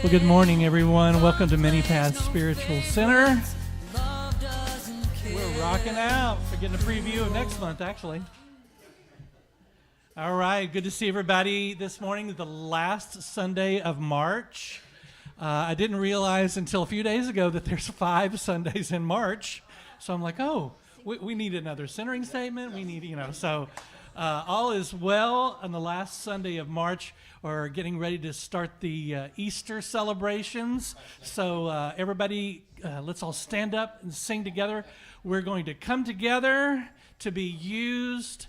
Well, good morning, everyone. Welcome to Many Paths Spiritual Center. We're rocking out. We're getting a preview of next month, actually. All right, good to see everybody this morning, the last Sunday of March. I didn't realize until a few days ago that there's 5 Sundays in March. So I'm like, oh, we need another centering statement. We need, so all is well on the last Sunday of March. We're getting ready to start the Easter celebrations. So everybody, let's all stand up and sing together. We're going to come together to be used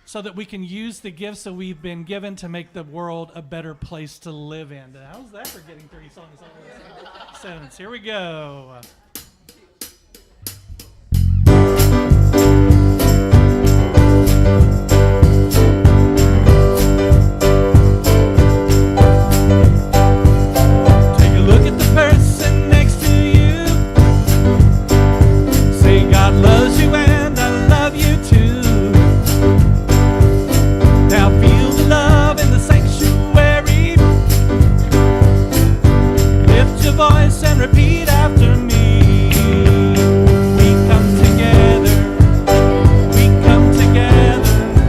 so that we can use the gifts that we've been given to make the world a better place to live in. How's that for getting 30 songs all of a sudden? Here we go. Repeat after me. We come together. We come together.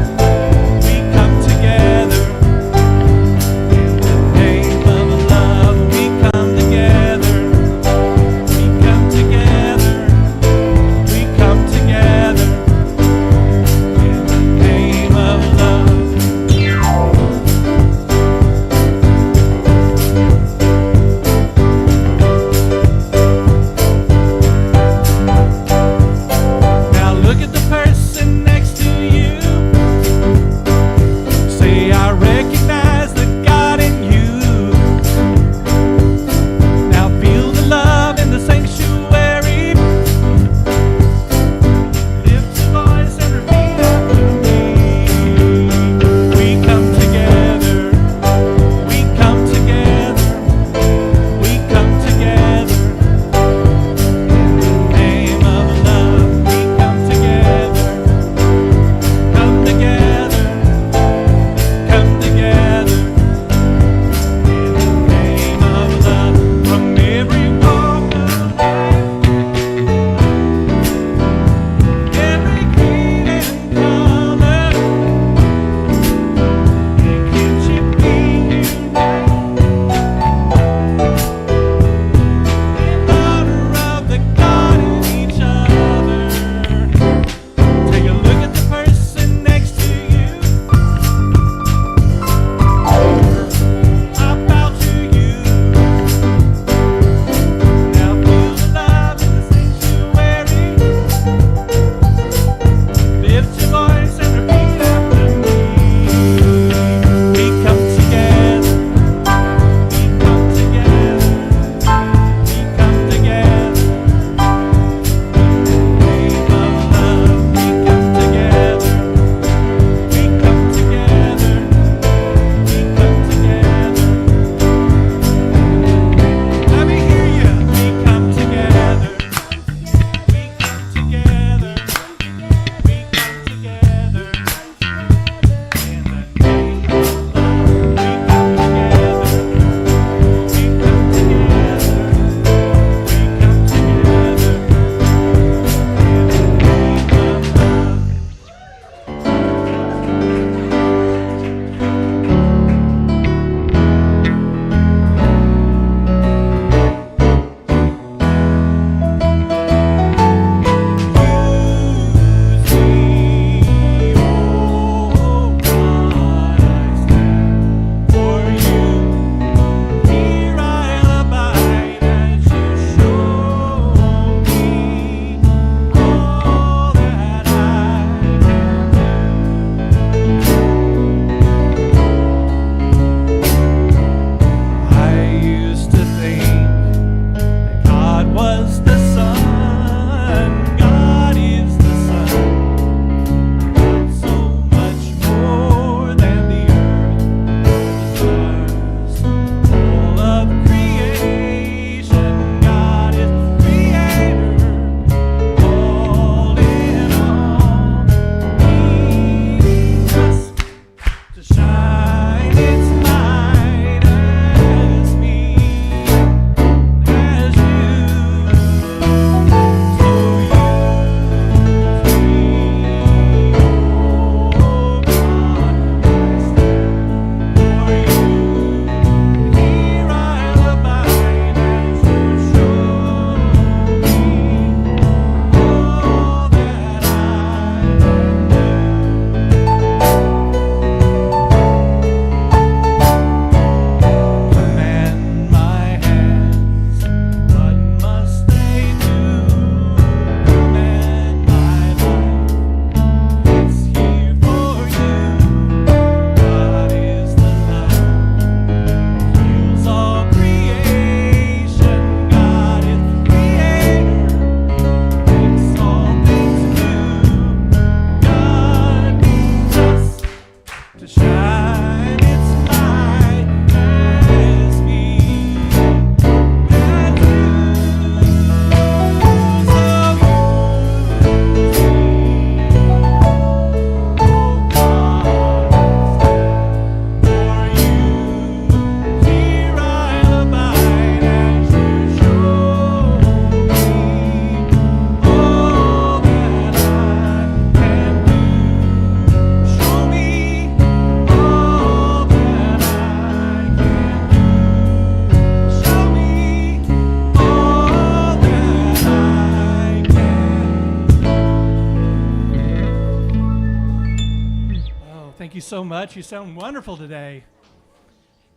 so much. You sound wonderful today.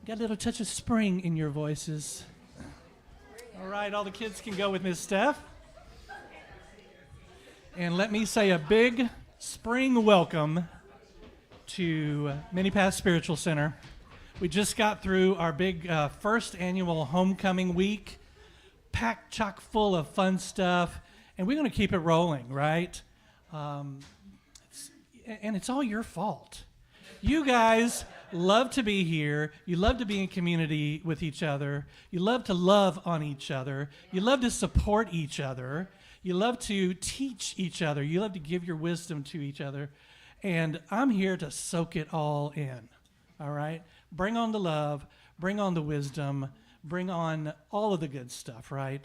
Got a little touch of spring in your voices. All right, all the kids can go with Miss Steph. And let me say a big spring welcome to Mini Path Spiritual Center. We just got through our big first annual homecoming week, packed chock full of fun stuff, and we're going to keep it rolling, right? And it's all your fault. You guys love to be here. You love to be in community with each other. You love to love on each other. You love to support each other. You love to teach each other. You love to give your wisdom to each other. And I'm here to soak it all in, all right? Bring on the love. Bring on the wisdom. Bring on all of the good stuff, right?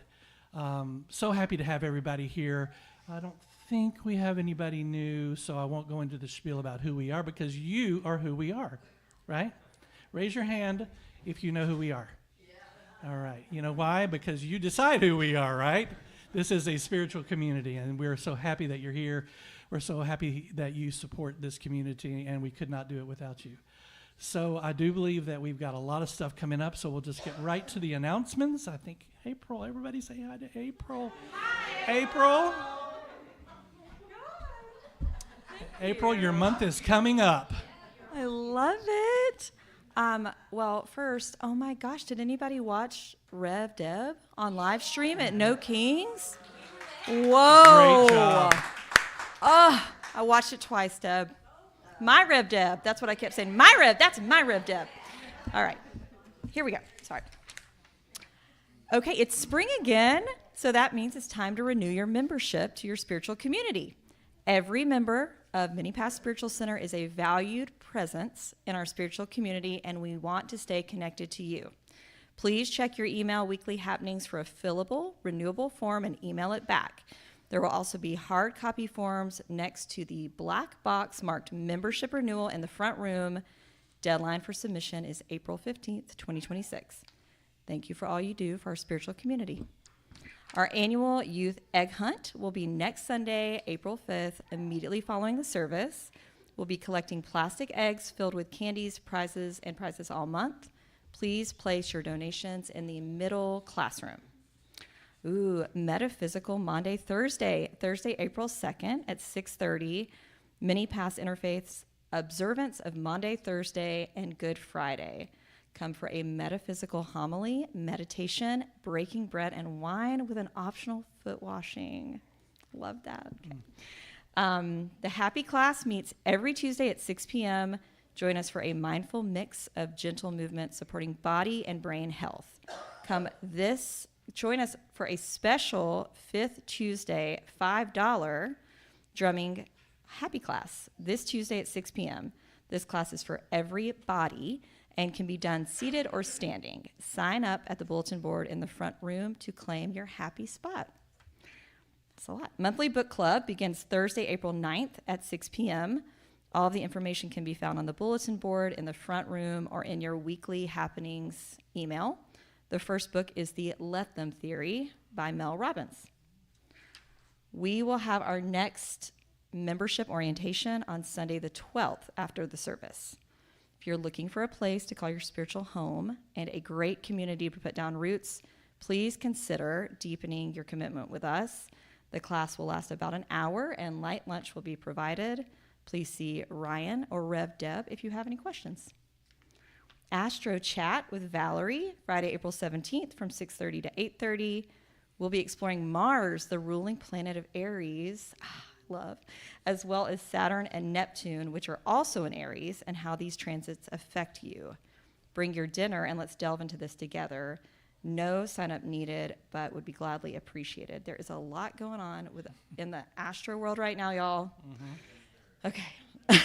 So happy to have everybody here. I don't think we have anybody new, so I won't go into the spiel about who we are because you are who we are, right? Raise your hand if you know who we are. Yeah. All right. You know why? Because you decide who we are, right? This is a spiritual community, and we're so happy that you're here. We're so happy that you support this community, and we could not do it without you. So I do believe that we've got a lot of stuff coming up, so we'll just get right to the announcements. I think April, everybody say hi to April. Hi, April. April, your month is coming up. I love it. Well, first, oh my gosh, did anybody watch Rev Deb on live stream at No Kings? Whoa. Great job. Oh, I watched it twice, Deb. My Rev Deb. That's what I kept saying. My Rev. That's my Rev Deb. All right. Here we go. Sorry. Okay, it's spring again, so that means it's time to renew your membership to your spiritual community. Every member of Mini Path Spiritual Center is a valued presence in our spiritual community, and we want to stay connected to you. Please check your email weekly happenings for a fillable, renewable form and email it back. There will also be hard copy forms next to the black box marked membership renewal in the front room. Deadline for submission is April 15th, 2026. Thank you for all you do for our spiritual community. Our annual youth egg hunt will be next Sunday, April 5th, immediately following the service. We'll be collecting plastic eggs filled with candies, prizes, and prizes all month. Please place your donations in the middle classroom. Ooh, Metaphysical Monday, Thursday, April 2nd at 6:30. Mini Pass Interfaith's observance of Monday, Thursday, and Good Friday. Come for a metaphysical homily, meditation, breaking bread, and wine with an optional foot washing. Love that. Okay. The Happy Class meets every Tuesday at 6 p.m. Join us for a mindful mix of gentle movement supporting body and brain health. Join us for a special 5th Tuesday, $5 drumming Happy Class this Tuesday at 6 p.m. This class is for every body and can be done seated or standing. Sign up at the bulletin board in the front room to claim your happy spot. That's a lot. Monthly book club begins Thursday, April 9th at 6 p.m. All of the information can be found on the bulletin board in the front room or in your weekly happenings email. The first book is The Let Them Theory by Mel Robbins. We will have our next membership orientation on Sunday the 12th after the service. If you're looking for a place to call your spiritual home and a great community to put down roots, please consider deepening your commitment with us. The class will last about an hour and light lunch will be provided. Please see Ryan or Rev Deb if you have any questions. Astro Chat with Valerie, Friday, April 17th from 6:30 to 8:30. We'll be exploring Mars, the ruling planet of Aries, love, as well as Saturn and Neptune, which are also in Aries, and how these transits affect you. Bring your dinner and let's delve into this together. No sign-up needed, but would be gladly appreciated. There is a lot going on in the astro world right now, y'all. Mm-hmm. Okay.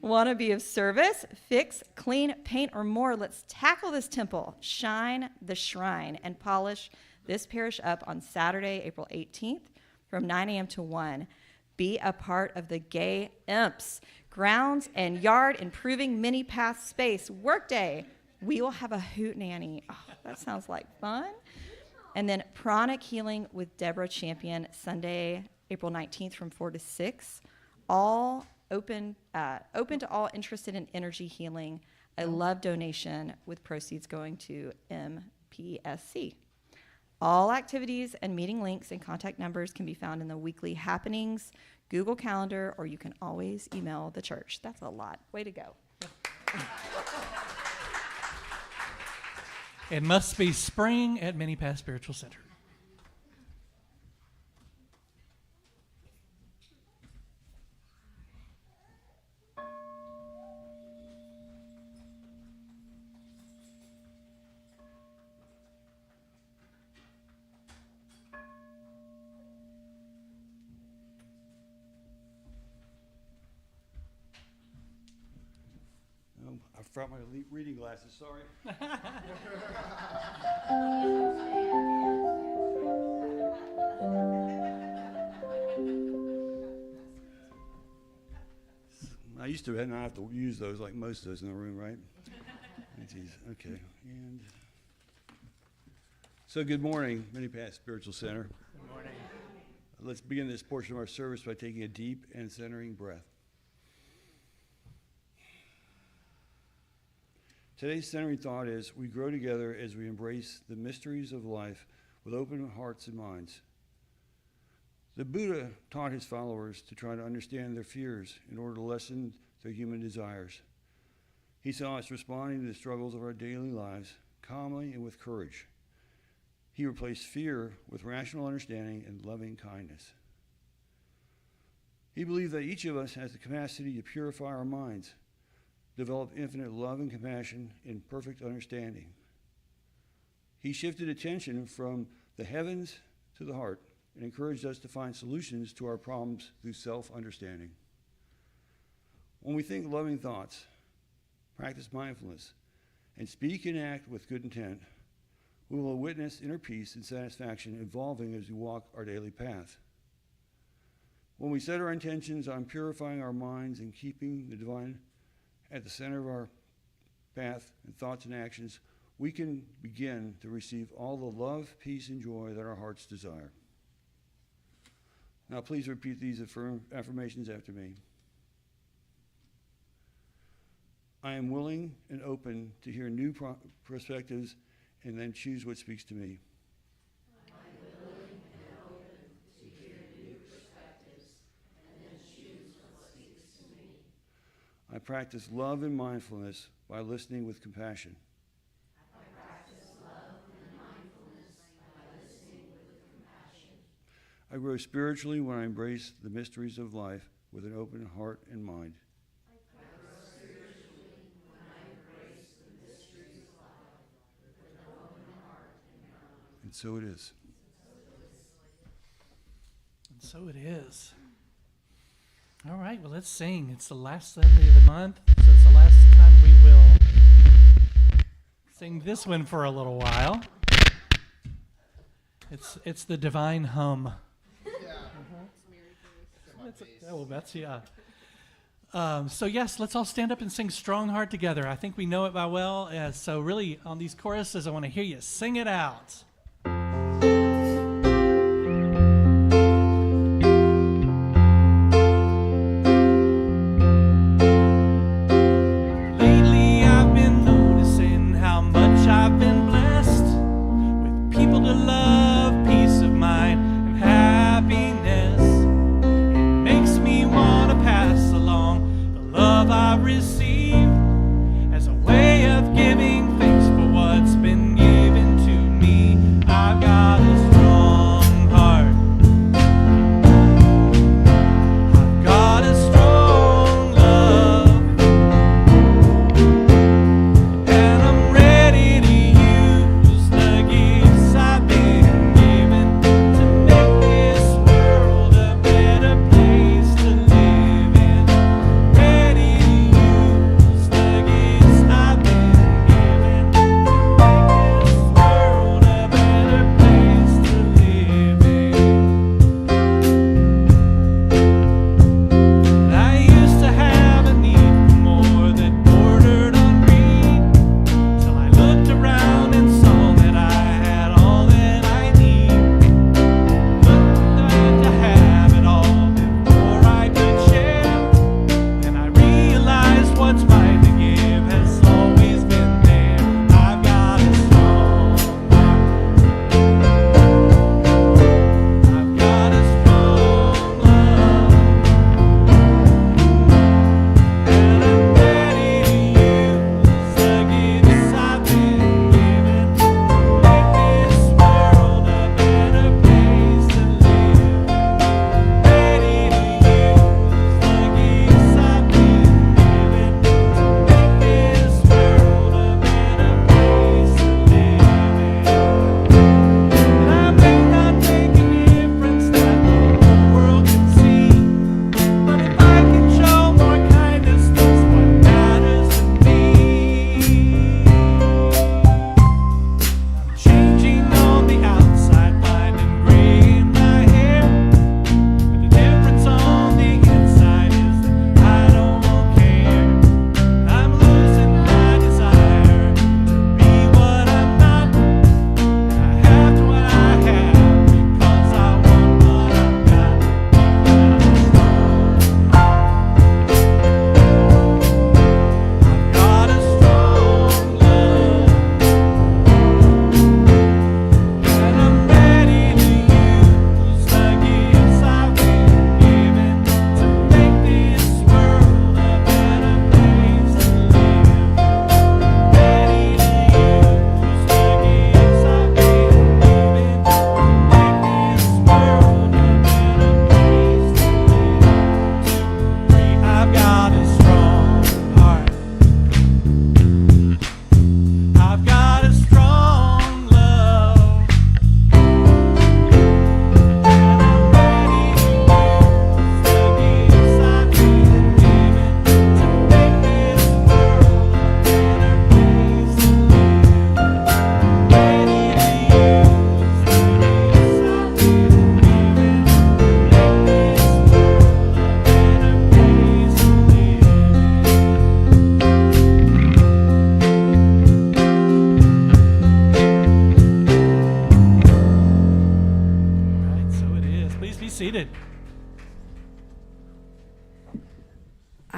Want to be of service? Fix, clean, paint, or more. Let's tackle this temple, shine the shrine, and polish this parish up on Saturday, April 18th from 9 a.m. to 1. Be a part of the Gay Imps, grounds and yard improving mini path space workday. We will have a hoot nanny. Oh, that sounds like fun. And then pranic healing with Deborah Champion, Sunday, April 19th from 4 to 6. All open to all interested in energy healing. I love donation with proceeds going to MPSC. All activities and meeting links and contact numbers can be found in the weekly happenings, Google Calendar, or you can always email the church. That's a lot. Way to go. It must be spring at Mini Path Spiritual Center. I forgot my reading glasses, sorry. I used to not have to use those like most of those in the room, right? Geez, okay. And so good morning, Mini Path Spiritual Center. Good morning. Let's begin this portion of our service by taking a deep and centering breath. Today's centering thought is we grow together as we embrace the mysteries of life with open hearts and minds. The Buddha taught his followers to try to understand their fears in order to lessen their human desires. He saw us responding to the struggles of our daily lives calmly and with courage. He replaced fear with rational understanding and loving kindness. He believed that each of us has the capacity to purify our minds, develop infinite love and compassion in perfect understanding. He shifted attention from the heavens to the heart and encouraged us to find solutions to our problems through self-understanding. When we think loving thoughts, practice mindfulness, and speak and act with good intent, we will witness inner peace and satisfaction evolving as we walk our daily path. When we set our intentions on purifying our minds and keeping the divine at the center of our path and thoughts and actions, we can begin to receive all the love, peace, and joy that our hearts desire. Now please repeat these affirmations after me. I am willing and open to hear new perspectives and then choose what speaks to me. I practice love and mindfulness by listening with compassion. I grow spiritually when I embrace the mysteries of life with an open heart and mind. And so it is. And so it is. All right, well, let's sing. It's the last Sunday of the month, so it's the last time we will sing this one for a little while. It's the Divine Hum. So yes, let's all stand up and sing Strong Heart together. I think we know it by well. So really, on these choruses, I want to hear you sing it out.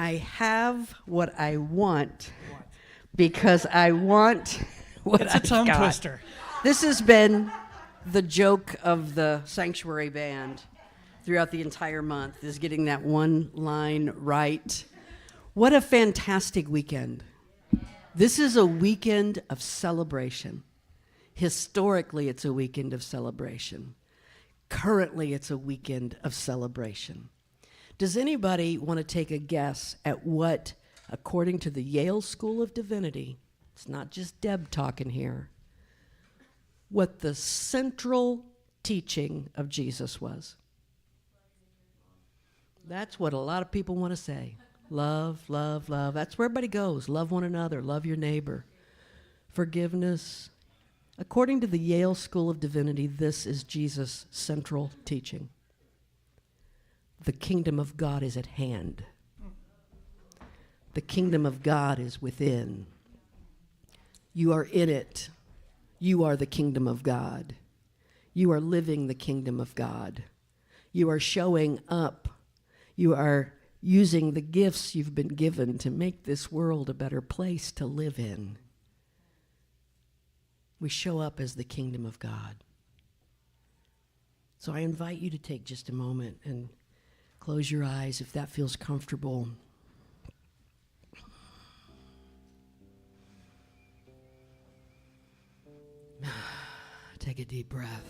I have what I want because I want what It's a I've tongue got. twister. This has been the joke of the Sanctuary Band throughout the entire month, is getting that one line right. What a fantastic weekend. This is a weekend of celebration. Historically, it's a weekend of celebration. Currently, it's a weekend of celebration. Does anybody want to take a guess at what, according to the Yale School of Divinity, it's not just Deb talking here, what the central teaching of Jesus was? That's what a lot of people want to say. Love, love, love. That's where everybody goes. Love one another. Love your neighbor. Forgiveness. According to the Yale School of Divinity, this is Jesus' central teaching. The kingdom of God is at hand. The kingdom of God is within. You are in it. You are the kingdom of God. You are living the kingdom of God. You are showing up. You are using the gifts you've been given to make this world a better place to live in. We show up as the kingdom of God. So I invite you to take just a moment and close your eyes if that feels comfortable. Take a deep breath.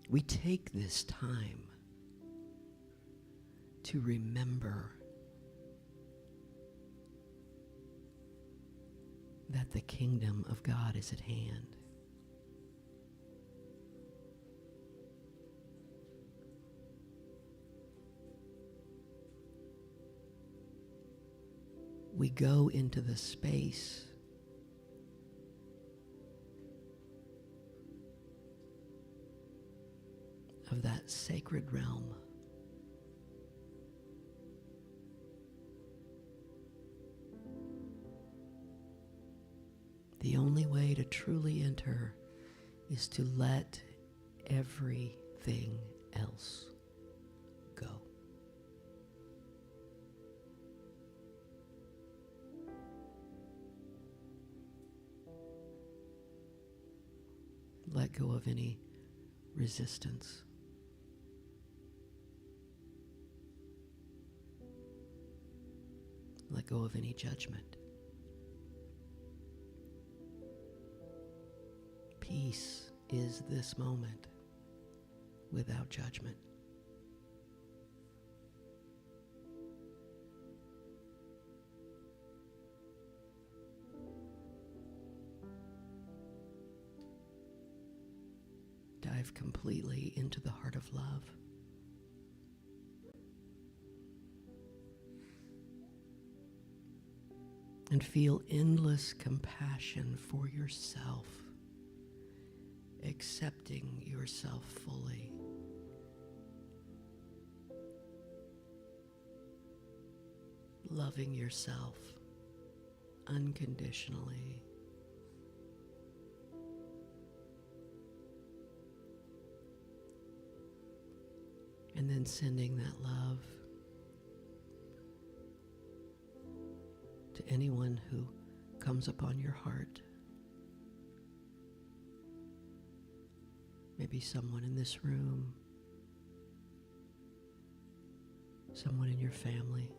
We take this time to remember that the kingdom of God is at hand. We go into the space of that sacred realm. The only way to truly enter is to let everything else go. Let go of any resistance. Let go of any judgment. Peace is this moment without judgment. Dive completely into the heart of love. And feel endless compassion for yourself, accepting yourself fully. Loving yourself unconditionally. And then sending that love to anyone who comes upon your heart. Maybe someone in this room, someone in your family.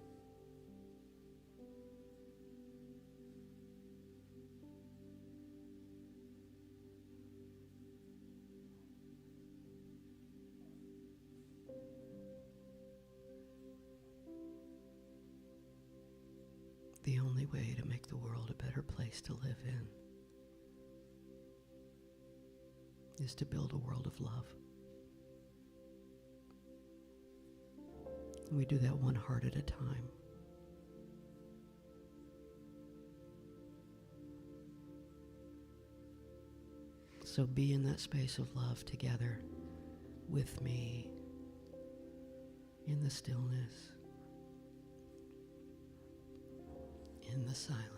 The only way to make the world a better place to live in is to build a world of love. And we do that one heart at a time. So be in that space of love together with me in the stillness, in the silence.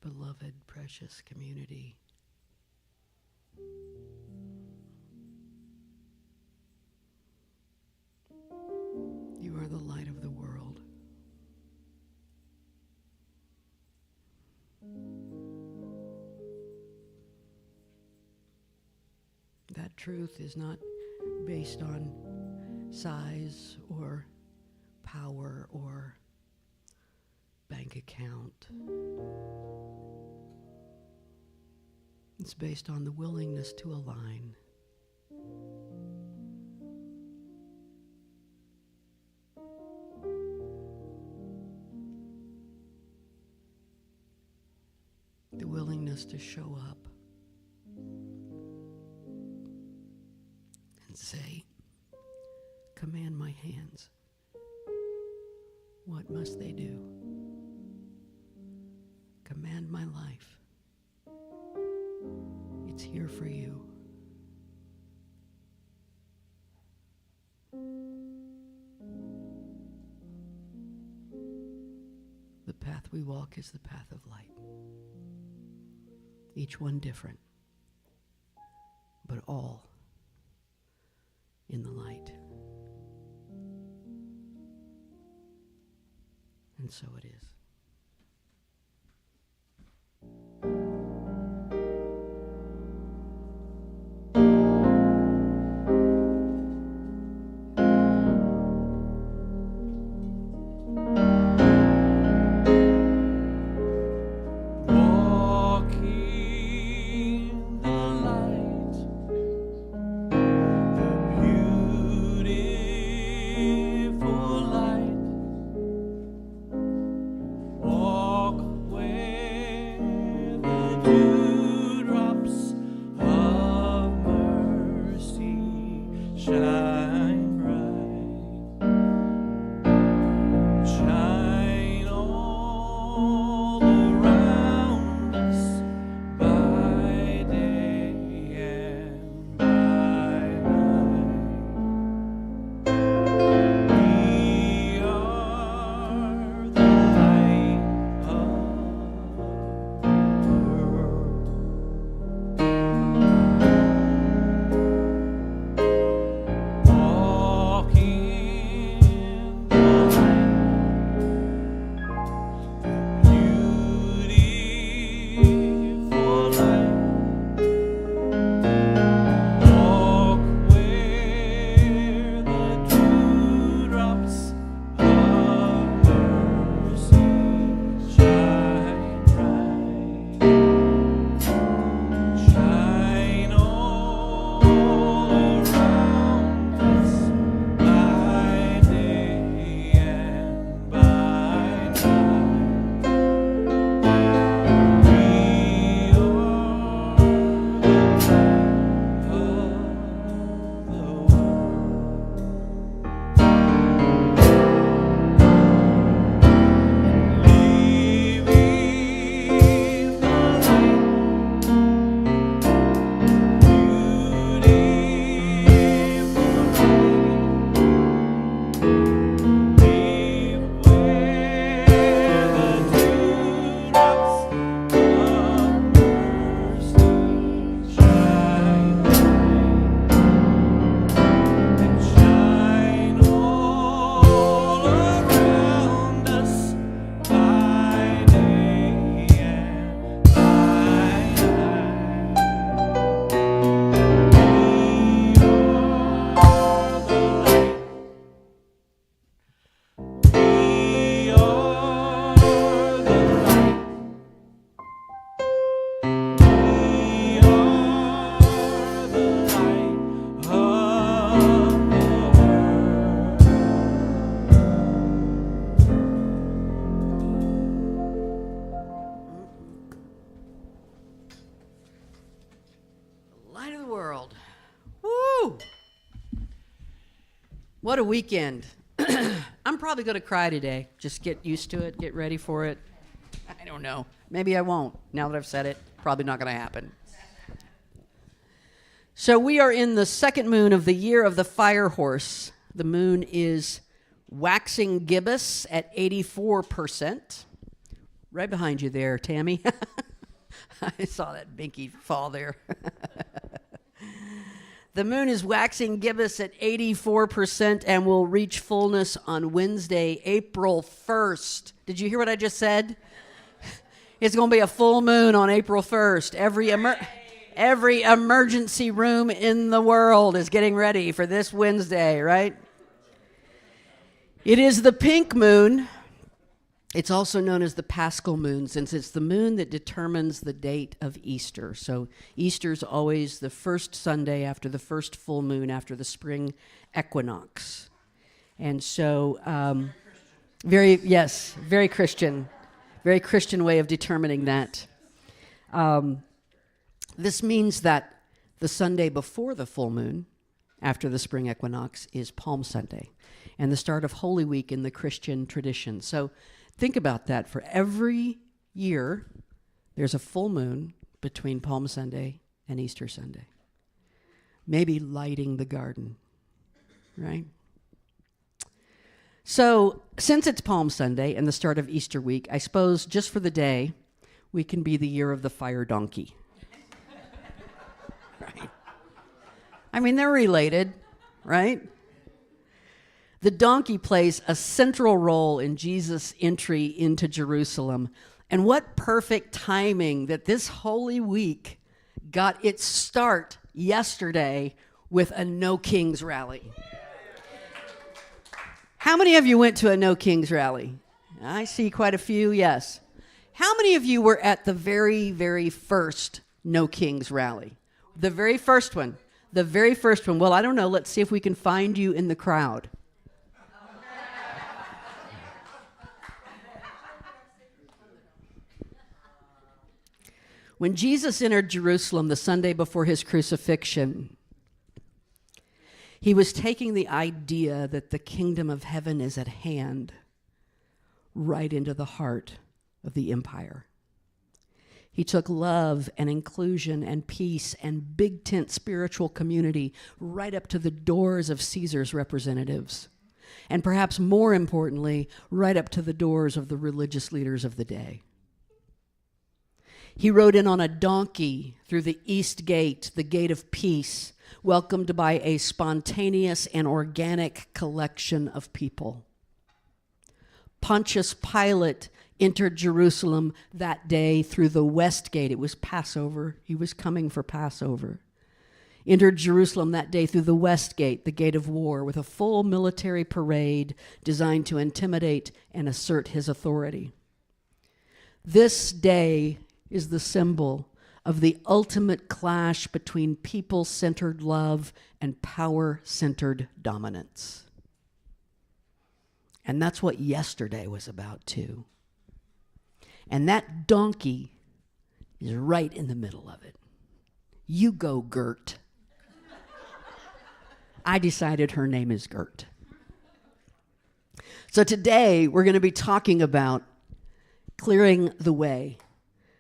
beloved, precious community. You are the light of the world. That truth is not based on size or power or bank account. It's based on the willingness to align. The willingness to show up and say, command my hands. What must they do? Command my life. It's here for you. The path we walk is the path of light. Each one different, but all in the light. And so it is. What a weekend. I'm probably going to cry today. Just get used to it, get ready for it. I don't know. Maybe I won't. Now that I've said it, probably not going to happen. So we are in the second moon of the year of the fire horse. The moon is waxing gibbous at 84%, Right behind you there, Tammy. I saw that binky fall there. The moon is waxing gibbous at 84% and will reach fullness on Wednesday, April 1st. Did you hear what I just said? It's going to be a full moon on April 1st. Every emergency room in the world is getting ready for this Wednesday, right? It is the pink moon. It's also known as the Paschal moon, since it's the moon that determines the date of Easter. So Easter's always the first Sunday after the first full moon after the spring equinox. And so, very Christian. Very Christian way of determining that. This means that the Sunday before the full moon, after the spring equinox, is Palm Sunday, and the start of Holy Week in the Christian tradition. So think about that. For every year, there's a full moon between Palm Sunday and Easter Sunday. Maybe lighting the garden, right? So since it's Palm Sunday and the start of Easter week, I suppose just for the day, we can be the year of the fire donkey. Right? I mean, they're related, right? The donkey plays a central role in Jesus' entry into Jerusalem. And what perfect timing that this Holy Week got its start yesterday with a No Kings rally. How many of you went to a No Kings rally? I see quite a few, yes. How many of you were at the very, very first No Kings rally? The very first one. The very first one. Well, I don't know. Let's see if we can find you in the crowd. When Jesus entered Jerusalem the Sunday before his crucifixion, he was taking the idea that the kingdom of heaven is at hand right into the heart of the empire. He took love and inclusion and peace and big tent spiritual community right up to the doors of Caesar's representatives. And perhaps more importantly, right up to the doors of the religious leaders of the day. He rode in on a donkey through the east gate, the gate of peace, welcomed by a spontaneous and organic collection of people. Pontius Pilate entered Jerusalem that day through the west gate. It was Passover. He was coming for Passover. Entered Jerusalem that day through the west gate, the gate of war, with a full military parade designed to intimidate and assert his authority. This day is the symbol of the ultimate clash between people-centered love and power-centered dominance. And that's what yesterday was about, too. And that donkey is right in the middle of it. You go, Gert. I decided her name is Gert. So today we're going to be talking about clearing the way,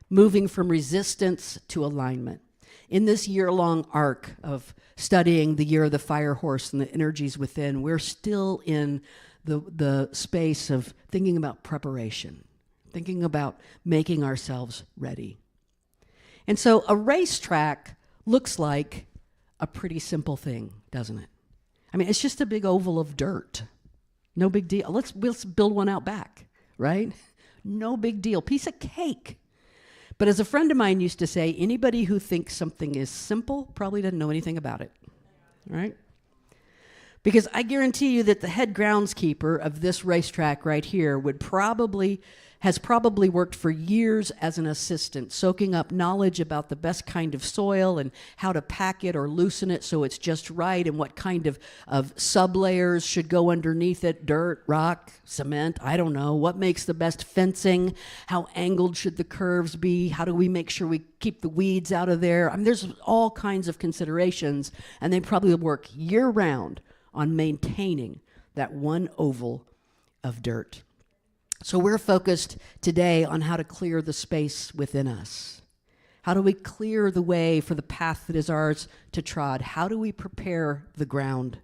moving from resistance to alignment. In this year-long arc of studying the year of the fire horse and the energies within, we're still in the space of thinking about preparation, thinking about making ourselves ready. And so a racetrack looks like a pretty simple thing, doesn't it? I mean, it's just a big oval of dirt. No big deal. Let's build one out back, right? No big deal. Piece of cake. But as a friend of mine used to say, anybody who thinks something is simple probably doesn't know anything about it, right? Because I guarantee you that the head groundskeeper of this racetrack right here has probably worked for years as an assistant, soaking up knowledge about the best kind of soil and how to pack it or loosen it so it's just right, and what kind of sublayers should go underneath it, dirt, rock, cement, I don't know. What makes the best fencing? How angled should the curves be? How do we make sure we keep the weeds out of there? I mean, there's all kinds of considerations, and they probably work year-round on maintaining that one oval of dirt. So we're focused today on how to clear the space within us. How do we clear the way for the path that is ours to trod? How do we prepare the ground?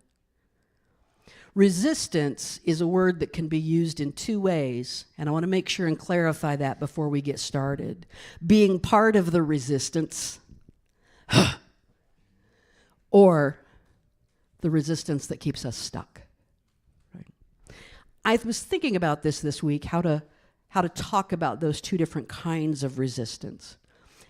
Resistance is a word that can be used in two ways, and I want to make sure and clarify that before we get started. Being part of the resistance, or the resistance that keeps us stuck. Right? I was thinking about this week, how to talk about those two different kinds of resistance.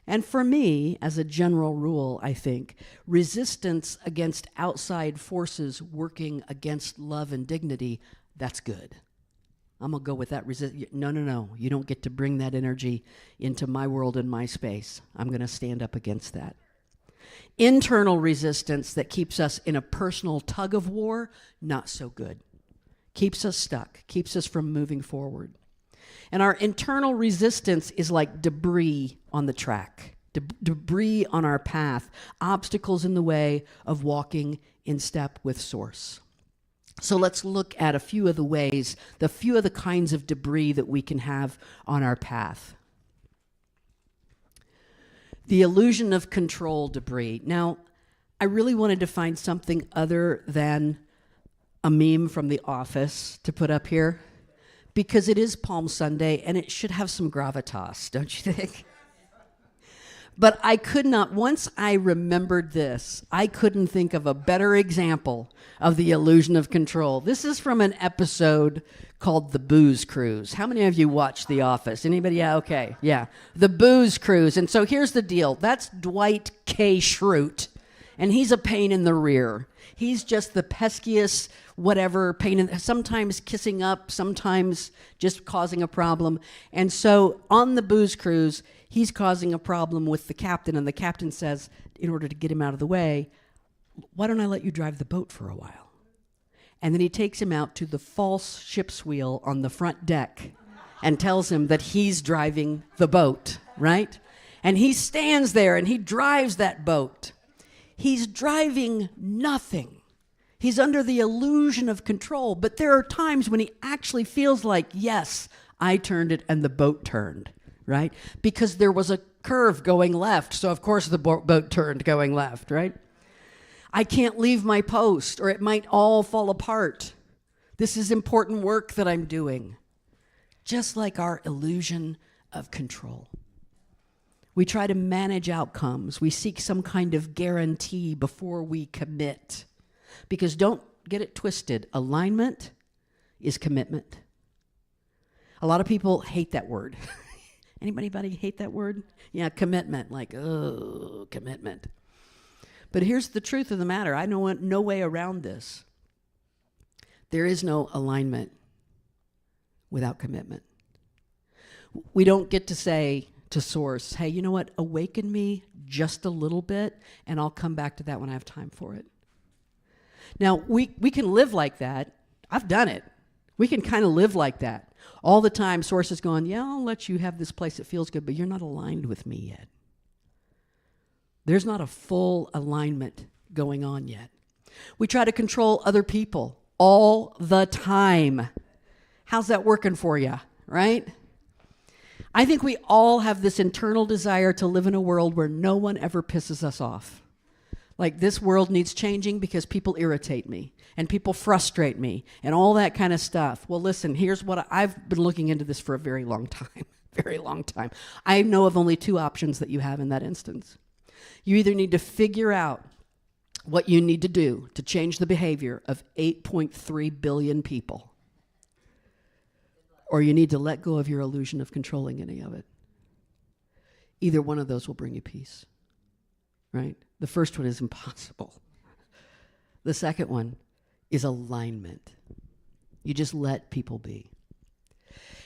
And for me, as a general rule, I think, resistance against outside forces working against love and dignity, that's good. I'm going to go with that. No. You don't get to bring that energy into my world and my space. I'm going to stand up against that. Internal resistance that keeps us in a personal tug of war, not so good. Keeps us stuck, keeps us from moving forward. And our internal resistance is like debris on the track, debris on our path, obstacles in the way of walking in step with Source. So let's look at a few of the ways, the few of the kinds of debris that we can have on our path. The illusion of control debris. Now, I really wanted to find something other than a meme from The Office to put up here, because it is Palm Sunday and it should have some gravitas, don't you think? But I could not, once I remembered this, I couldn't think of a better example of the illusion of control. This is from an episode called The Booze Cruise. How many of you watched The Office? Anybody? Yeah, okay, yeah. The Booze Cruise. And so here's the deal. That's Dwight K. Schrute, and he's a pain in the rear. He's just the peskiest, whatever, sometimes kissing up, sometimes just causing a problem. And so on the Booze Cruise, he's causing a problem with the captain, and the captain says, in order to get him out of the way, why don't I let you drive the boat for a while? And then he takes him out to the false ship's wheel on the front deck and tells him that he's driving the boat, right? And he stands there and he drives that boat. He's driving nothing. He's under the illusion of control, but there are times when he actually feels like, yes, I turned it and the boat turned, right? Because there was a curve going left, so of course the boat turned going left, right? I can't leave my post or it might all fall apart. This is important work that I'm doing. Just like our illusion of control. We try to manage outcomes. We seek some kind of guarantee before we commit. Because don't get it twisted. Alignment is commitment. A lot of people hate that word. Anybody hate that word? Yeah, commitment. Like, oh, commitment. But here's the truth of the matter. I know no way around this. There is no alignment without commitment. We don't get to say to Source, hey, you know what? Awaken me just a little bit, and I'll come back to that when I have time for it. Now, we can live like that. I've done it. We can kind of live like that. All the time, Source is going, yeah, I'll let you have this place that feels good, but you're not aligned with me yet. There's not a full alignment going on yet. We try to control other people all the time. How's that working for you, right? I think we all have this internal desire to live in a world where no one ever pisses us off. Like, this world needs changing because people irritate me and people frustrate me and all that kind of stuff. Well, listen, here's what I've been looking into this for a very long time, very long time. I know of only two options that you have in that instance. You either need to figure out what you need to do to change the behavior of 8.3 billion people, or you need to let go of your illusion of controlling any of it. Either one of those will bring you peace, right? The first one is impossible. The second one is alignment. You just let people be.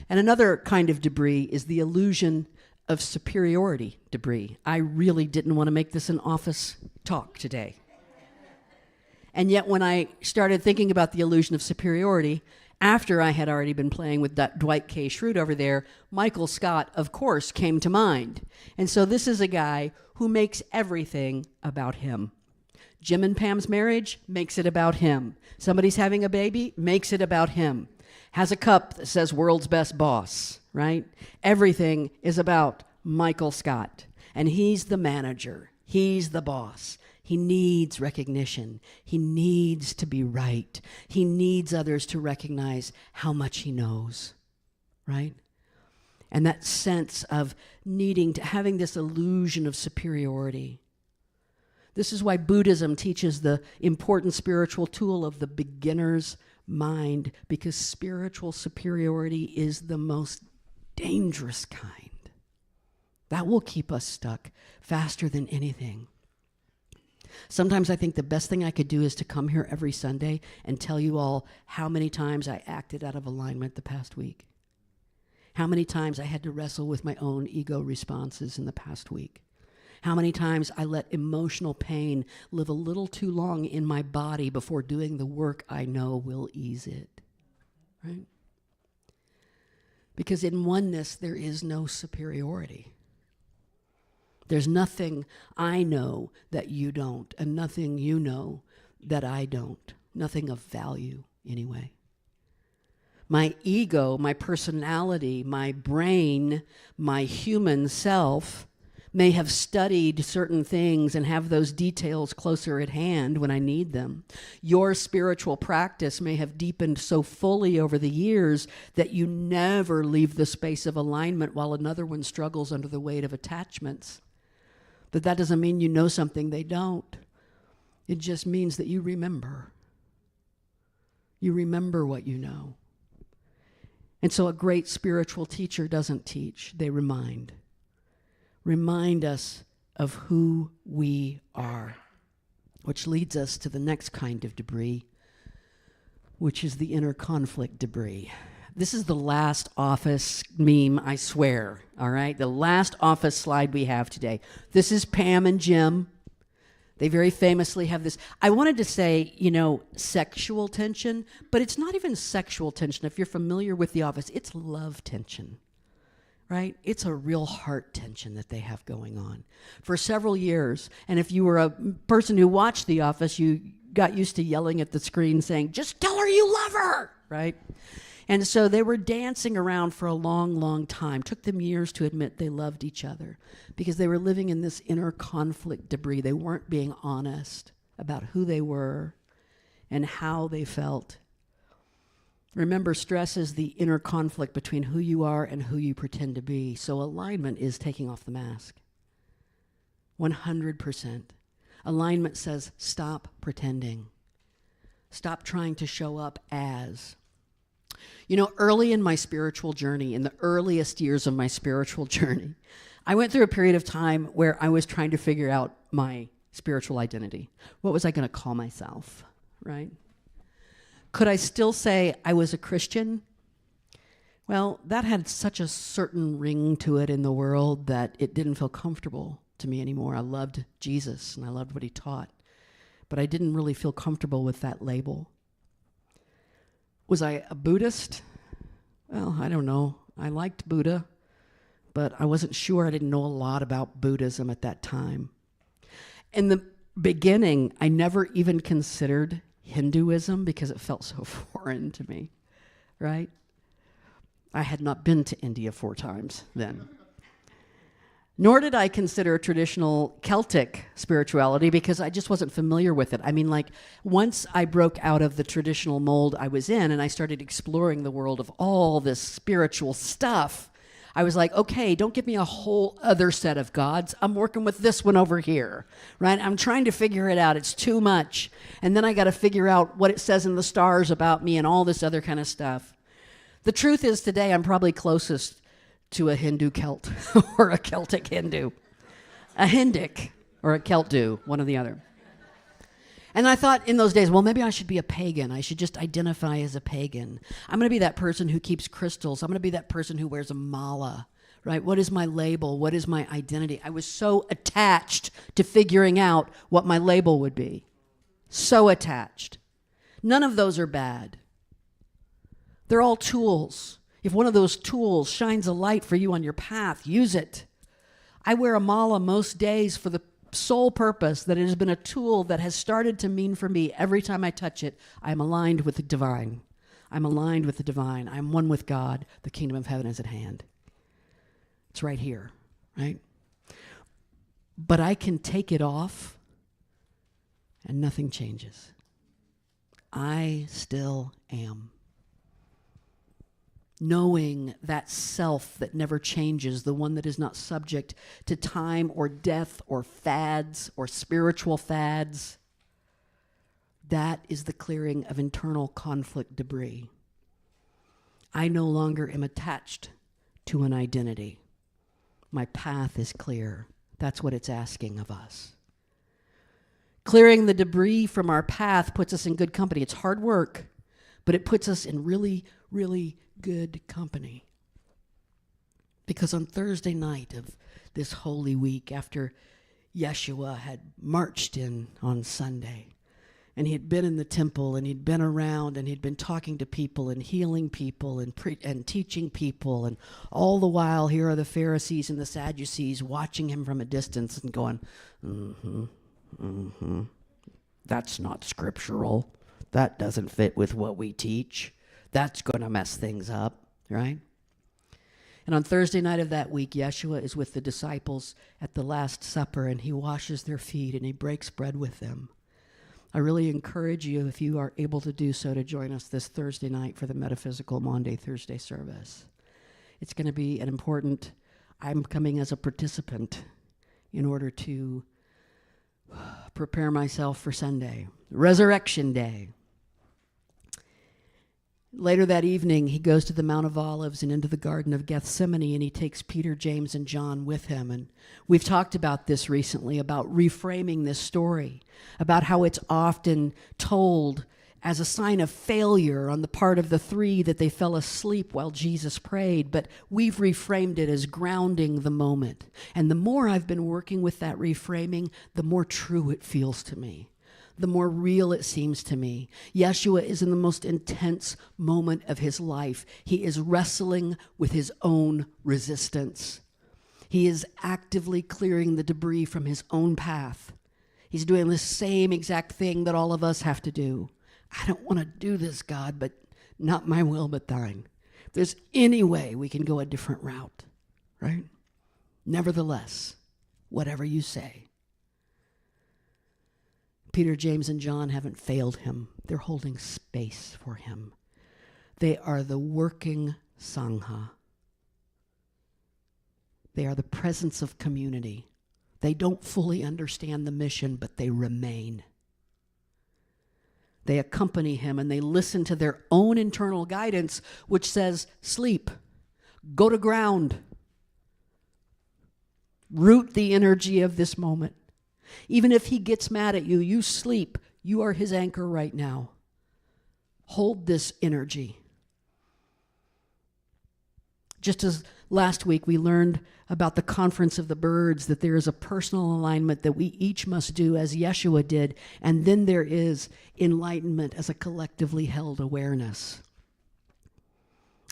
And another kind of debris is the illusion of superiority debris. I really didn't want to make this an office talk today. And yet when I started thinking about the illusion of superiority, after I had already been playing with Dwight K. Schrute over there, Michael Scott, of course, came to mind. And so this is a guy who makes everything about him. Jim and Pam's marriage makes it about him. Somebody's having a baby, makes it about him. Has a cup that says world's best boss, right? Everything is about Michael Scott. And he's the manager. He's the boss. He needs recognition. He needs to be right. He needs others to recognize how much he knows, right? And that sense of needing to, having this illusion of superiority. This is why Buddhism teaches the important spiritual tool of the beginner's mind, because spiritual superiority is the most dangerous kind. That will keep us stuck faster than anything. Sometimes I think the best thing I could do is to come here every Sunday and tell you all how many times I acted out of alignment the past week. How many times I had to wrestle with my own ego responses in the past week. How many times I let emotional pain live a little too long in my body before doing the work I know will ease it, right? Because in oneness, there is no superiority. There's nothing I know that you don't, and nothing you know that I don't. Nothing of value, anyway. My ego, my personality, my brain, my human self may have studied certain things and have those details closer at hand when I need them. Your spiritual practice may have deepened so fully over the years that you never leave the space of alignment while another one struggles under the weight of attachments. But that doesn't mean you know something they don't. It just means that you remember. You remember what you know. And so a great spiritual teacher doesn't teach, they remind. Remind us of who we are, which leads us to the next kind of debris, which is the inner conflict debris. This is the last office meme, I swear, all right? The last office slide we have today. This is Pam and Jim. They very famously have this. I wanted to say, sexual tension, but it's not even sexual tension. If you're familiar with The Office, it's love tension, right? It's a real heart tension that they have going on for several years. And if you were a person who watched The Office, you got used to yelling at the screen saying, just tell her you love her, right? And so they were dancing around for a long, long time. Took them years to admit they loved each other because they were living in this inner conflict debris. They weren't being honest about who they were and how they felt. Remember, stress is the inner conflict between who you are and who you pretend to be. So alignment is taking off the mask. 100%. Alignment says, stop pretending. Stop trying to show up as. Early in my spiritual journey, in the earliest years of my spiritual journey, I went through a period of time where I was trying to figure out my spiritual identity. What was I going to call myself, right? Could I still say I was a Christian? Well, that had such a certain ring to it in the world that it didn't feel comfortable to me anymore. I loved Jesus and I loved what he taught, but I didn't really feel comfortable with that label. Was I a Buddhist? Well, I don't know. I liked Buddha, but I wasn't sure. I didn't know a lot about Buddhism at that time. In the beginning, I never even considered Hinduism because it felt so foreign to me, right? I had not been to India 4 times then. Nor did I consider traditional Celtic spirituality because I just wasn't familiar with it. Once I broke out of the traditional mold I was in and I started exploring the world of all this spiritual stuff, I was like, okay, don't give me a whole other set of gods. I'm working with this one over here, right? I'm trying to figure it out. It's too much. And then I got to figure out what it says in the stars about me and all this other kind of stuff. The truth is today I'm probably closest to a Hindu Celt or a Celtic Hindu, a Hindic or a Celtu, one or the other. And I thought in those days, well, maybe I should be a pagan. I should just identify as a pagan. I'm going to be that person who keeps crystals. I'm going to be that person who wears a mala, right? What is my label? What is my identity? I was so attached to figuring out what my label would be. So attached. None of those are bad. They're all tools. If one of those tools shines a light for you on your path, use it. I wear a mala most days for the sole purpose that it has been a tool that has started to mean for me every time I touch it, I'm aligned with the divine. I'm aligned with the divine. I'm one with God. The kingdom of heaven is at hand. It's right here, right? But I can take it off and nothing changes. I still am. Knowing that self that never changes, the one that is not subject to time or death or fads or spiritual fads, that is the clearing of internal conflict debris. I no longer am attached to an identity. My path is clear. That's what it's asking of us. Clearing the debris from our path puts us in good company. It's hard work, but it puts us in really, really good company. Because on Thursday night of this Holy Week, after Yeshua had marched in on Sunday, and he had been in the temple, and he'd been around, and he'd been talking to people and healing people and teaching people, and all the while here are the Pharisees and the Sadducees watching him from a distance and going, that's not scriptural. That doesn't fit with what we teach. That's going to mess things up, right? And on Thursday night of that week, Yeshua is with the disciples at the Last Supper, and he washes their feet, and he breaks bread with them. I really encourage you, if you are able to do so, to join us this Thursday night for the Metaphysical Maundy Thursday service. It's going to be an important, I'm coming as a participant in order to prepare myself for Sunday, Resurrection Day. Later that evening, he goes to the Mount of Olives and into the Garden of Gethsemane, and he takes Peter, James, and John with him. And we've talked about this recently, about reframing this story, about how it's often told as a sign of failure on the part of the three that they fell asleep while Jesus prayed, but we've reframed it as grounding the moment. And the more I've been working with that reframing, the more true it feels to me, the more real it seems to me. Yeshua is in the most intense moment of his life. He is wrestling with his own resistance. He is actively clearing the debris from his own path. He's doing the same exact thing that all of us have to do. I don't want to do this, God, but not my will, but thine. If there's any way we can go a different route, right? Nevertheless, whatever you say. Peter, James, and John haven't failed him. They're holding space for him. They are the working Sangha. They are the presence of community. They don't fully understand the mission, but they remain. They accompany him and they listen to their own internal guidance, which says, sleep, go to ground, root the energy of this moment. Even if he gets mad at you, you sleep. You are his anchor right now. Hold this energy. Just as last week we learned about the conference of the birds, that there is a personal alignment that we each must do as Yeshua did, and then there is enlightenment as a collectively held awareness.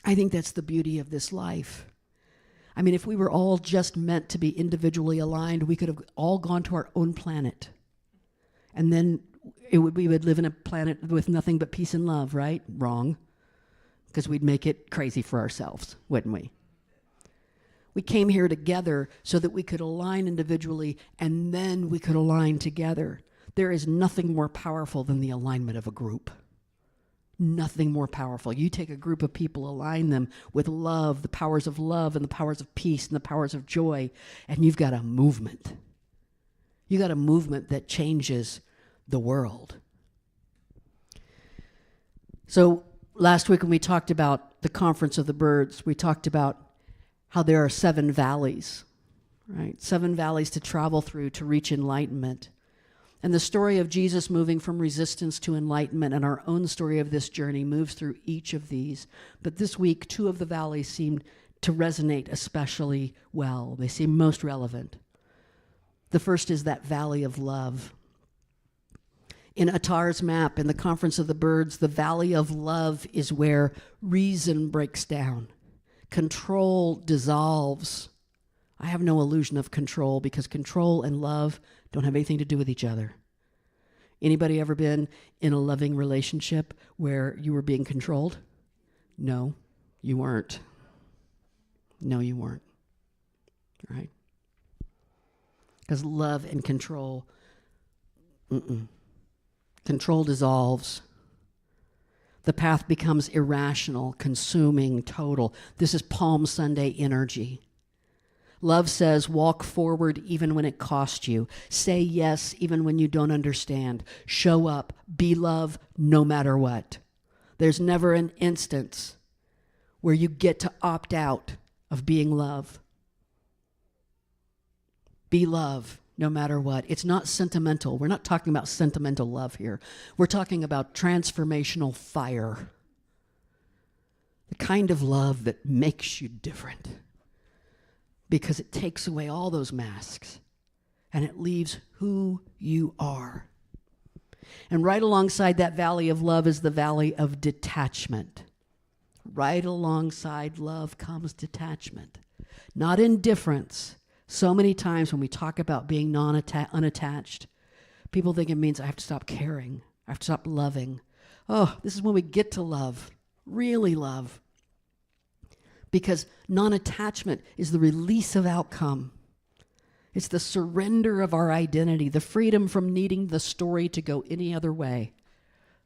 I think that's the beauty of this life. I mean, if we were all just meant to be individually aligned, we could have all gone to our own planet. And then we would live in a planet with nothing but peace and love, right? Wrong. Because we'd make it crazy for ourselves, wouldn't we? We came here together so that we could align individually and then we could align together. There is nothing more powerful than the alignment of a group. Nothing more powerful. You take a group of people, align them with love, the powers of love and the powers of peace and the powers of joy, and you've got a movement. You got a movement that changes the world. So last week when we talked about the conference of the birds, we talked about how there are 7 valleys, right? 7 valleys to travel through to reach enlightenment. And the story of Jesus moving from resistance to enlightenment and our own story of this journey moves through each of these. But this week, 2 of the valleys seemed to resonate especially well. They seem most relevant. The first is that valley of love. In Attar's map, in the Conference of the Birds, the valley of love is where reason breaks down. Control dissolves. I have no illusion of control because control and love don't have anything to do with each other. Anybody ever been in a loving relationship where you were being controlled? No, you weren't. No, you weren't. Right? Because love and control, Control dissolves. The path becomes irrational, consuming, total. This is Palm Sunday energy. Love says, walk forward even when it costs you. Say yes even when you don't understand. Show up. Be love no matter what. There's never an instance where you get to opt out of being love. Be love no matter what. It's not sentimental. We're not talking about sentimental love here. We're talking about transformational fire. The kind of love that makes you different. Because it takes away all those masks and it leaves who you are. And right alongside that valley of love is the valley of detachment. Right alongside love comes detachment, not indifference. So many times when we talk about being unattached, people think it means I have to stop caring. I have to stop loving. Oh, this is when we get to love, really love. Because non-attachment is the release of outcome. It's the surrender of our identity, the freedom from needing the story to go any other way.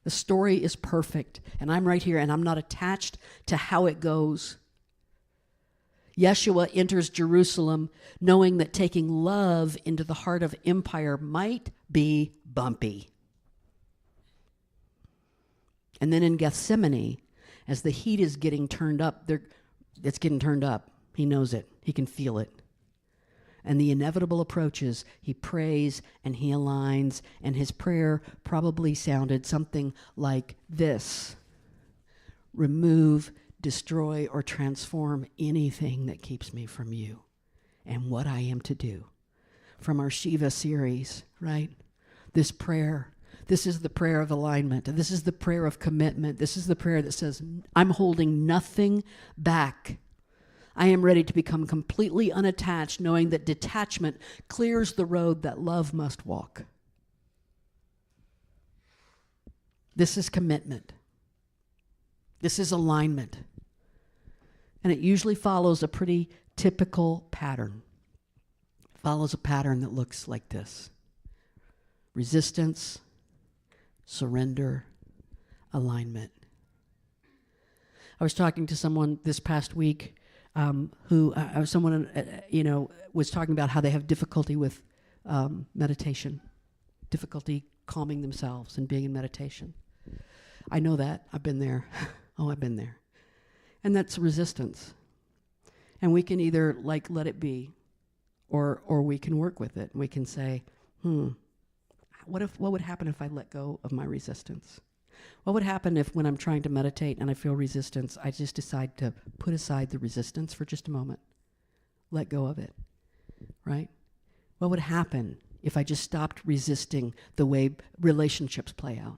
The story is perfect, and I'm right here, and I'm not attached to how it goes. Yeshua enters Jerusalem knowing that taking love into the heart of empire might be bumpy. And then in Gethsemane, as the heat is getting turned up, it's getting turned up. He knows it. He can feel it. And the inevitable approaches, he prays and he aligns, and his prayer probably sounded something like this: remove, destroy, or transform anything that keeps me from you and what I am to do. From our Shiva series, right? This prayer, this is the prayer of alignment. This is the prayer of commitment. This is the prayer that says, I'm holding nothing back. I am ready to become completely unattached, knowing that detachment clears the road that love must walk. This is commitment. This is alignment. And it usually follows a pretty typical pattern. It follows a pattern that looks like this: resistance, surrender, alignment. I was talking to someone this past week who was talking about how they have difficulty with meditation, difficulty calming themselves and being in meditation. I know that. I've been there. Oh, I've been there. And that's resistance. And we can either let it be, or we can work with it. We can say, what would happen if I let go of my resistance? What would happen if, when I'm trying to meditate and I feel resistance, I just decide to put aside the resistance for just a moment, let go of it, right? What would happen if I just stopped resisting the way relationships play out?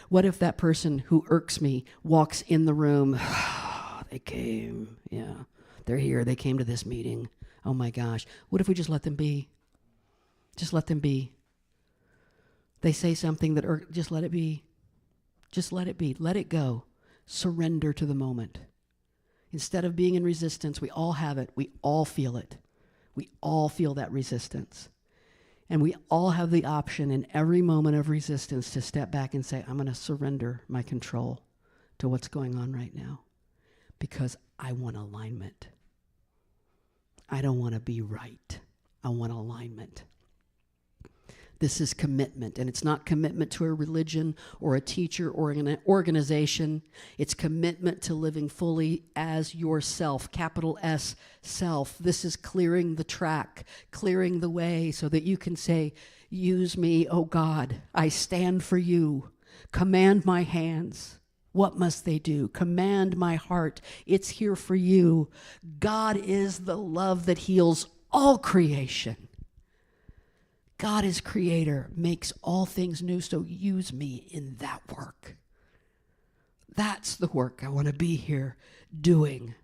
What if that person who irks me walks in the room? They came, yeah, they're here, they came to this meeting. Oh my gosh. What if we just let them be? Just let them be. They say something that just let it be. Just let it be. Let it go. Surrender to the moment. Instead of being in resistance, we all have it. We all feel it. We all feel that resistance. And we all have the option in every moment of resistance to step back and say, I'm going to surrender my control to what's going on right now because I want alignment. I don't want to be right. I want alignment. This is commitment, and it's not commitment to a religion or a teacher or an organization. It's commitment to living fully as yourself, capital S, self. This is clearing the track, clearing the way so that you can say, use me, O God. I stand for you. Command my hands. What must they do? Command my heart. It's here for you. God is the love that heals all creation. God is creator, makes all things new, so use me in that work. That's the work I want to be here doing.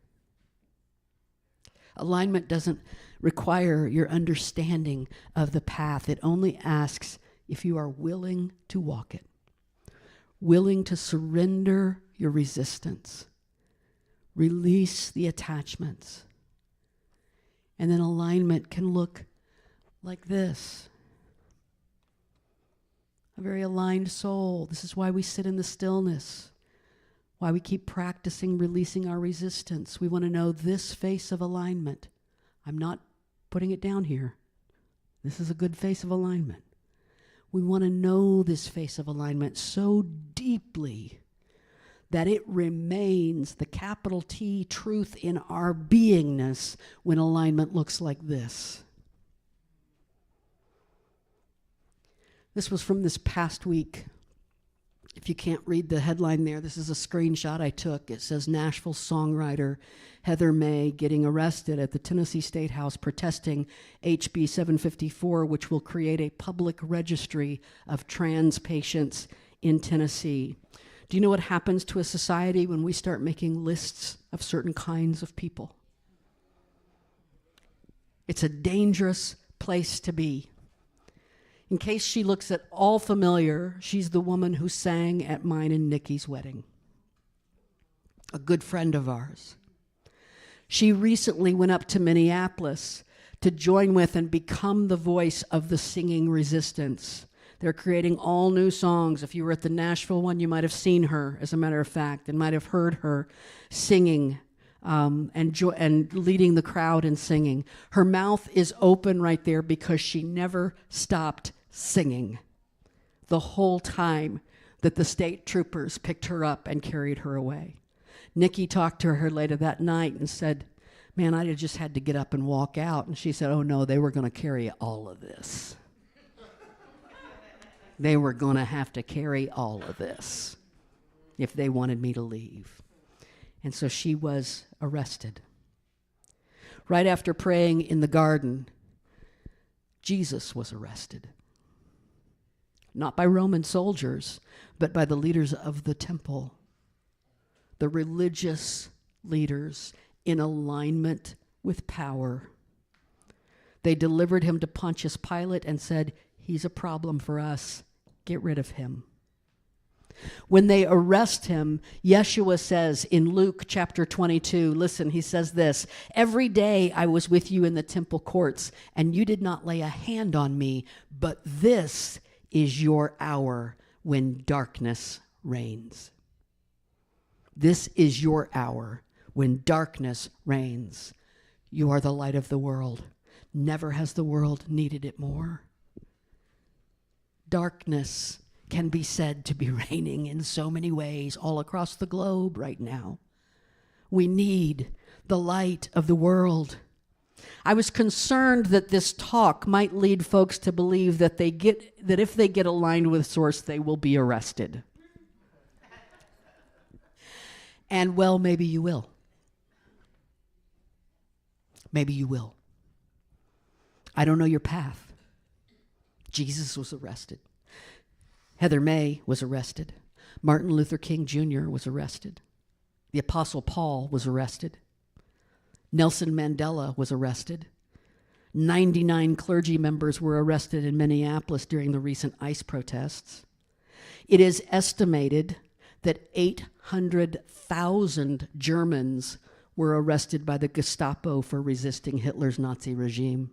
Alignment doesn't require your understanding of the path. It only asks if you are willing to walk it, willing to surrender your resistance, release the attachments. And then alignment can look like this. a very aligned soul. This is why we sit in the stillness, why we keep practicing releasing our resistance. We want to know this face of alignment. I'm not putting it down here. This is a good face of alignment. We want to know this face of alignment so deeply that it remains the capital T truth in our beingness when alignment looks like this. This was from this past week. If you can't read the headline there, this is a screenshot I took. It says Nashville songwriter Heather May getting arrested at the Tennessee State House protesting HB 754, which will create a public registry of trans patients in Tennessee. Do you know what happens to a society when we start making lists of certain kinds of people? It's a dangerous place to be. In case she looks at all familiar, she's the woman who sang at mine and Nikki's wedding. A good friend of ours. She recently went up to Minneapolis to join with and become the voice of the singing resistance. They're creating all new songs. If you were at the Nashville one, you might have seen her, as a matter of fact, and might have heard her singing and leading the crowd in singing. Her mouth is open right there because she never stopped singing the whole time that the state troopers picked her up and carried her away. Nikki talked to her later that night and said, man, I just had to get up and walk out. And she said, oh no, they were going to carry all of this. They were going to have to carry all of this if they wanted me to leave. And so she was arrested. Right after praying in the garden, Jesus was arrested. Not by Roman soldiers, but by the leaders of the temple. The religious leaders in alignment with power. They delivered him to Pontius Pilate and said, he's a problem for us. Get rid of him. When they arrest him, Yeshua says in Luke chapter 22, listen, he says this, every day I was with you in the temple courts, and you did not lay a hand on me, but this is your hour when darkness reigns. This is your hour when darkness reigns. You are the light of the world. Never has the world needed it more. Darkness can be said to be reigning in so many ways all across the globe right now. We need the light of the world. I was concerned that this talk might lead folks to believe that if they get aligned with Source, they will be arrested. And well, maybe you will. Maybe you will. I don't know your path. Jesus was arrested. Heather May was arrested. Martin Luther King Jr. was arrested. The Apostle Paul was arrested. Nelson Mandela was arrested. 99 clergy members were arrested in Minneapolis during the recent ICE protests. It is estimated that 800,000 Germans were arrested by the Gestapo for resisting Hitler's Nazi regime,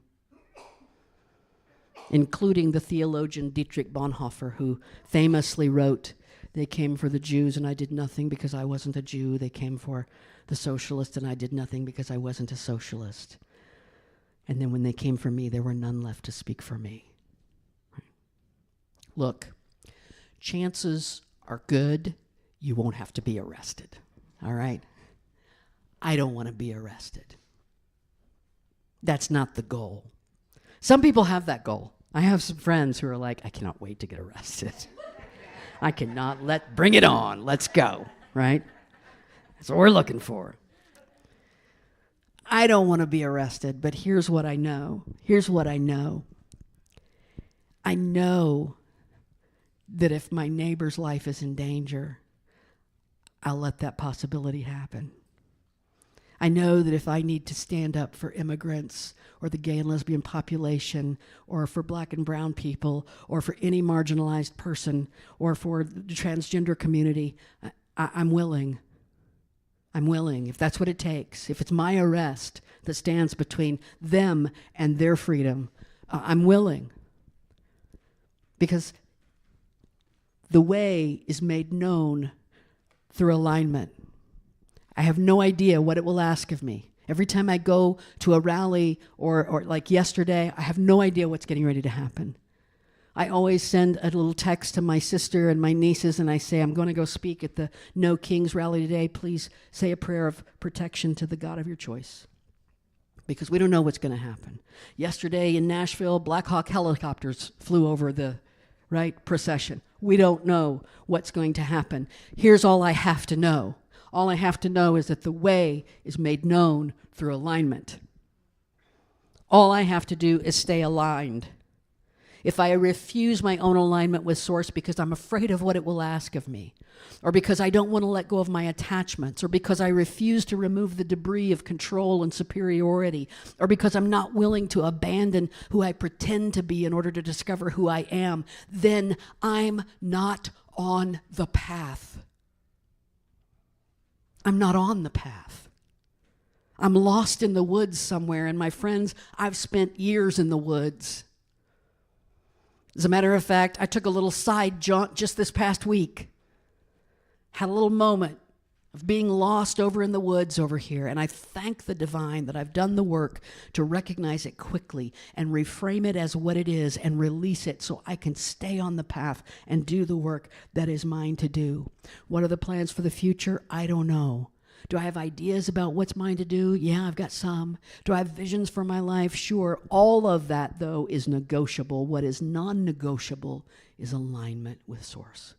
including the theologian Dietrich Bonhoeffer, who famously wrote, they came for the Jews and I did nothing because I wasn't a Jew. They came for the socialists and I did nothing because I wasn't a socialist. And then when they came for me, there were none left to speak for me. Right. Look, chances are good you won't have to be arrested, all right? I don't want to be arrested. That's not the goal. Some people have that goal. I have some friends who are like, I cannot wait to get arrested. I cannot bring it on, let's go, right? That's what we're looking for. I don't want to be arrested, but here's what I know. Here's what I know. I know that if my neighbor's life is in danger, I'll let that possibility happen. I know that if I need to stand up for immigrants or the gay and lesbian population or for black and brown people or for any marginalized person or for the transgender community, I'm willing. I'm willing, if that's what it takes. If it's my arrest that stands between them and their freedom, I'm willing. Because The way is made known through alignment. I have no idea what it will ask of me. Every time I go to a rally or like yesterday, I have no idea what's getting ready to happen. I always send a little text to my sister and my nieces, and I say, I'm going to go speak at the No Kings rally today. Please say a prayer of protection to the God of your choice, because we don't know what's going to happen. Yesterday in Nashville, Black Hawk helicopters flew over the procession. We don't know what's going to happen. Here's all I have to know. All I have to know is that the way is made known through alignment. All I have to do is stay aligned. If I refuse my own alignment with Source because I'm afraid of what it will ask of me, or because I don't want to let go of my attachments, or because I refuse to remove the debris of control and superiority, or because I'm not willing to abandon who I pretend to be in order to discover who I am, then I'm not on the path. I'm not on the path. I'm lost in the woods somewhere, and my friends, I've spent years in the woods. As a matter of fact, I took a little side jaunt just this past week. Had a little moment of being lost over in the woods over here, and I thank the divine that I've done the work to recognize it quickly and reframe it as what it is and release it so I can stay on the path and do the work that is mine to do. What are the plans for the future? I don't know. Do I have ideas about what's mine to do? Yeah, I've got some. Do I have visions for my life? Sure. All of that, though, is negotiable. What is non-negotiable is alignment with Source.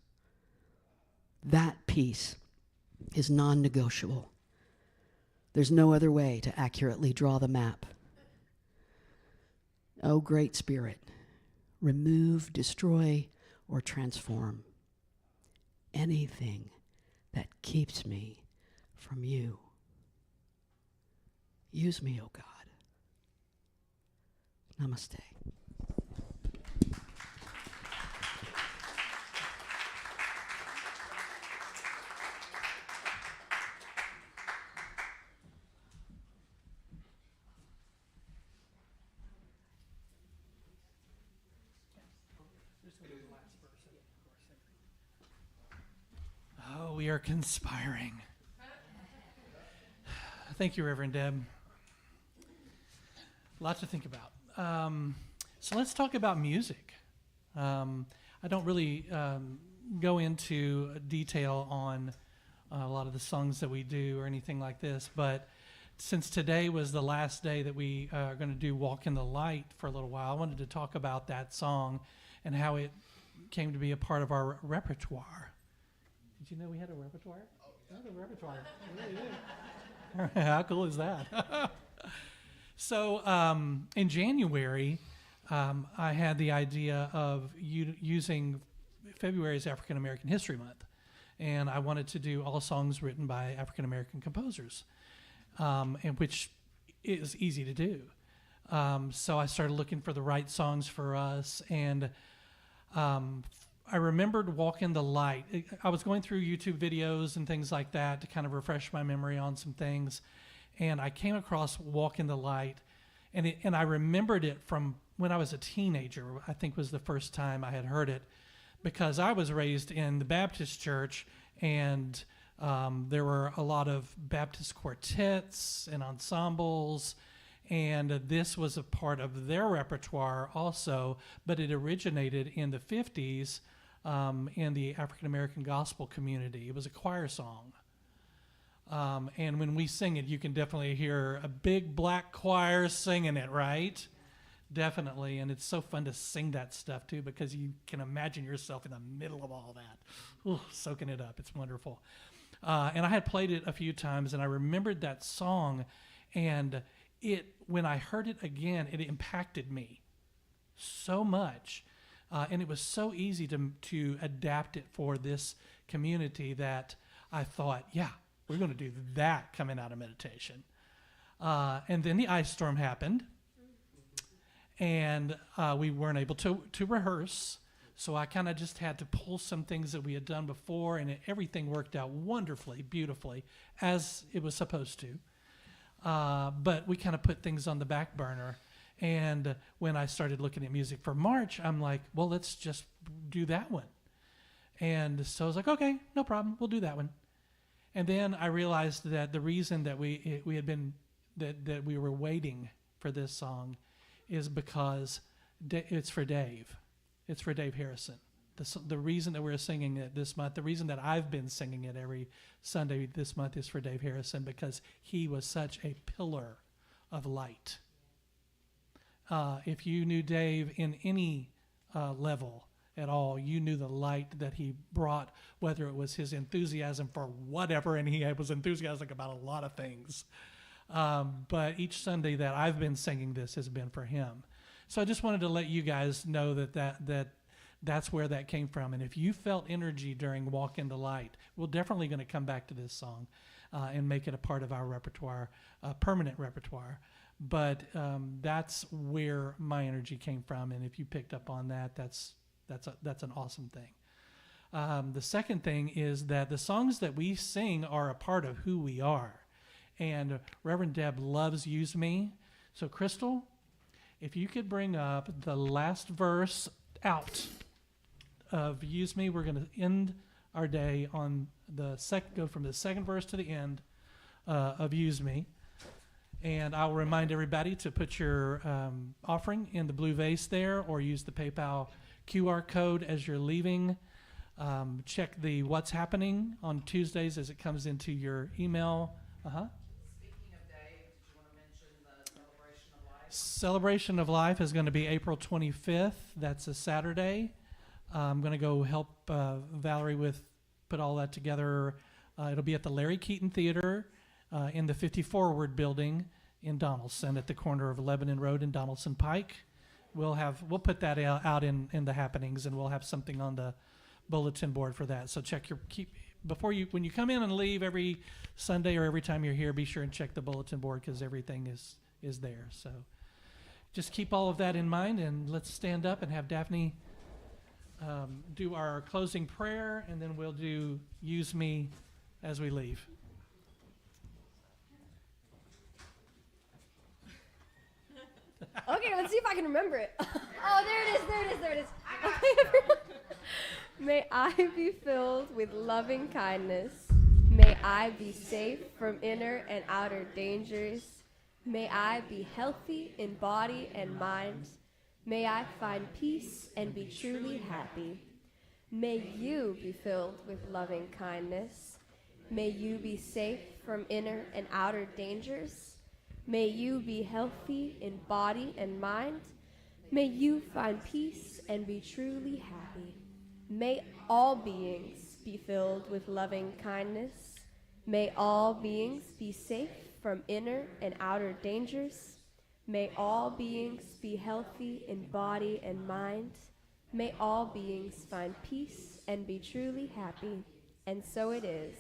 That piece is non-negotiable. There's no other way to accurately draw the map. Oh, great Spirit, remove, destroy, or transform anything that keeps me from you. Use me, oh God. Namaste. Oh, we are conspiring. Thank you, Reverend Deb. Lots to think about. So let's talk about music. I don't really go into detail on a lot of the songs that we do or anything like this, but since today was the last day that we are going to do Walk in the Light for a little while, I wanted to talk about that song and how it came to be a part of our repertoire. Did you know we had a repertoire? Oh, yeah. We had a repertoire. We really did. How cool is that? So in January, I had the idea of using February as African American History Month, and I wanted to do all songs written by African American composers, and which is easy to do. So I started looking for the right songs for us, and I remembered Walk in the Light. I was going through YouTube videos and things like that to kind of refresh my memory on some things, and I came across Walk in the Light, and I remembered it from when I was a teenager. I think was the first time I had heard it, because I was raised in the Baptist church, and there were a lot of Baptist quartets and ensembles, and this was a part of their repertoire also, but it originated in the 50s in the African American gospel community. It was a choir song. And when we sing it, you can definitely hear a big black choir singing it, right? Definitely. And it's so fun to sing that stuff too, because you can imagine yourself in the middle of all that. Ooh, soaking it up. It's wonderful. And I had played it a few times, and I remembered that song, and when I heard it again, it impacted me so much. And it was so easy to adapt it for this community that I thought, yeah, we're going to do that coming out of meditation. And then the ice storm happened, and we weren't able to rehearse. So I kind of just had to pull some things that we had done before, and everything worked out wonderfully, beautifully, as it was supposed to. But we kind of put things on the back burner. And when I started looking at music for March, I'm like, well, let's just do that one. And so I was like, okay, no problem, we'll do that one. And then I realized that the reason that we were waiting for this song is because it's for Dave. It's for Dave Harrison. The reason that we're singing it this month, the reason that I've been singing it every Sunday this month is for Dave Harrison, because he was such a pillar of light. If you knew Dave in any level at all, you knew the light that he brought, whether it was his enthusiasm for whatever, and he was enthusiastic about a lot of things. But each Sunday that I've been singing this has been for him. So I just wanted to let you guys know that's where that came from. And if you felt energy during Walk in the Light, we're definitely going to come back to this song and make it a part of our repertoire, permanent repertoire. But that's where my energy came from. And if you picked up on that, that's an awesome thing. The second thing is that the songs that we sing are a part of who we are. And Reverend Deb loves Use Me. So Crystal, if you could bring up the last verse out of Use Me, we're going to end our day on go from the second verse to the end of Use Me. And I'll remind everybody to put your offering in the blue vase there, or use the PayPal QR code as you're leaving. Check the What's Happening on Tuesdays as it comes into your email. Speaking of Dave, did you want to mention the Celebration of Life? Celebration of Life is going to be April 25th. That's a Saturday. I'm going to go help Valerie put all that together. It'll be at the Larry Keaton Theater in the 54 Word building in Donaldson, at the corner of Lebanon Road and Donaldson Pike. We'll put that out in the happenings, and we'll have something on the bulletin board for that. So when you come in and leave every Sunday or every time you're here, be sure and check the bulletin board, because everything is there. So just keep all of that in mind, and let's stand up and have Daphne do our closing prayer, and then we'll do Use Me as we leave. Okay, let's see if I can remember it. Oh, there it is. Okay. May I be filled with loving kindness. May I be safe from inner and outer dangers. May I be healthy in body and mind. May I find peace and be truly happy. May you be filled with loving kindness. May you be safe from inner and outer dangers. May you be healthy in body and mind. May you find peace and be truly happy. May all beings be filled with loving kindness. May all beings be safe from inner and outer dangers. May all beings be healthy in body and mind. May all beings find peace and be truly happy. And so it is.